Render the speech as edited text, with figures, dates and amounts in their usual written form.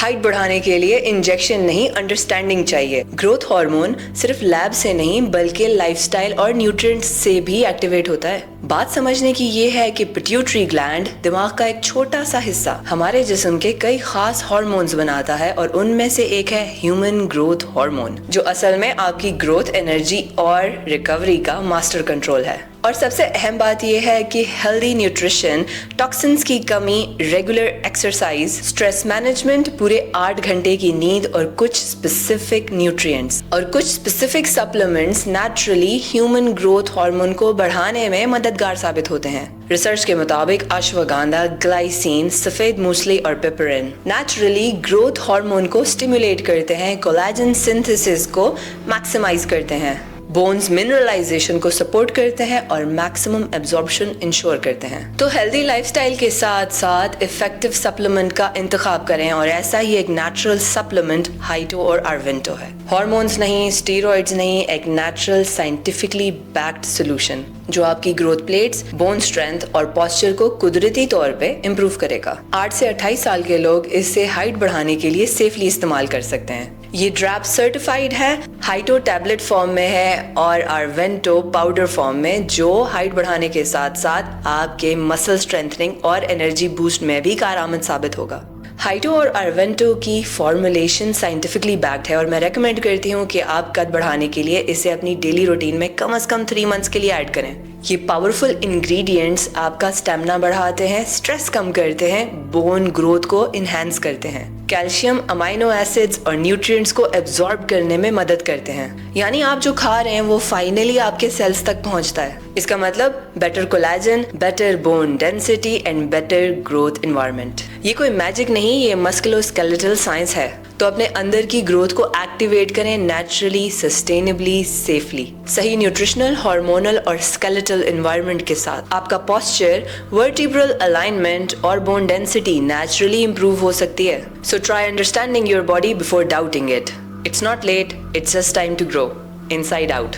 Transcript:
Height बढ़ाने के लिए इंजेक्शन नहीं, अंडरस्टैंडिंग चाहिए। ग्रोथ हार्मोन सिर्फ लैब से नहीं बल्कि लाइफस्टाइल और न्यूट्रिएंट्स से भी एक्टिवेट होता है। बात समझने की ये है कि पिट्यूटरी ग्लैंड दिमाग का एक छोटा सा हिस्सा हमारे जिस्म के कई खास हार्मोन्स बनाता है और उनमें से एक है ह्यूमन ग्रोथ हार्मोन, जो असल में आपकी ग्रोथ, एनर्जी और रिकवरी का मास्टर कंट्रोल है। और सबसे अहम बात यह है कि हेल्दी न्यूट्रिशन, टॉक्सिन्स की कमी, रेगुलर एक्सरसाइज, स्ट्रेस मैनेजमेंट, पूरे 8 घंटे की नींद और कुछ स्पेसिफिक न्यूट्रिएंट्स और कुछ specific supplements naturally human growth hormone को बढ़ाने में मददगार साबित होते हैं। रिसर्च के मुताबिक अश्वगंधा, ग्लाइसिन, सफेद मूसली और पेपरिन नेचुरली ग्रोथ हार्मोन को स्टिमुलेट करते हैं, कोलेजन सिंथेसिस को मैक्सिमाइज करते हैं, बोन्स मिनरलाइजेशन को सपोर्ट करते हैं और मैक्सिमम एब्जॉर्प्शन इंश्योर करते हैं। तो हेल्दी लाइफस्टाइल के साथ साथ इफेक्टिव सप्लीमेंट का इंतखाब करें और ऐसा ही एक नेचुरल सप्लीमेंट हाइटो और आर्वेंटो है। हार्मोन्स नहीं, स्टेरॉइड्स नहीं, एक नेचुरल साइंटिफिकली बैक्ड सोल्यूशन जो आपकी ग्रोथ प्लेट्स, बोन स्ट्रेंथ और पोस्चर को कुदरती तौर पे इम्प्रूव करेगा। 8 से 28 साल के लोग इससे हाइट बढ़ाने के लिए सेफली इस्तेमाल कर सकते हैं। ये ड्रैप सर्टिफाइड है, हाइटो टैबलेट फॉर्म में है और आर्वेंटो पाउडर फॉर्म में, जो हाइट बढ़ाने के साथ साथ आपके मसल स्ट्रेंथनिंग और एनर्जी बूस्ट में भी कारआमद साबित होगा। हाइटो और आर्वेंटो की फॉर्मुलेशन साइंटिफिकली बैक्ड है और मैं रेकमेंड करती हूँ कि आप कद बढ़ाने के लिए इसे अपनी डेली रूटीन में कम से कम 3 मंथ्स के लिए ऐड करें। ये पावरफुल इंग्रेडिएंट्स आपका स्टेमिना बढ़ाते हैं, स्ट्रेस कम करते हैं, बोन ग्रोथ को इनहेंस करते हैं, कैल्शियम, अमाइनो एसिड्स और न्यूट्रिएंट्स को एब्जॉर्ब करने में मदद करते हैं। यानी आप जो खा रहे हैं वो फाइनली आपके सेल्स तक पहुंचता है। इसका मतलब better collagen, better bone density and better growth environment. ये कोई मैजिक नहीं, ये मस्कुलोस्केलेटल साइंस है। तो अपने अंदर की ग्रोथ को एक्टिवेट करें नेचुरली, सस्टेनेबली, सेफली। सही न्यूट्रिशनल, हार्मोनल और स्केलेटल एनवायरनमेंट के साथ आपका पोस्चर, वर्टिब्रल अलाइनमेंट और बोन डेंसिटी नेचुरली इंप्रूव हो सकती है। So try understanding your body before doubting it. It's not late, it's just time to grow inside out.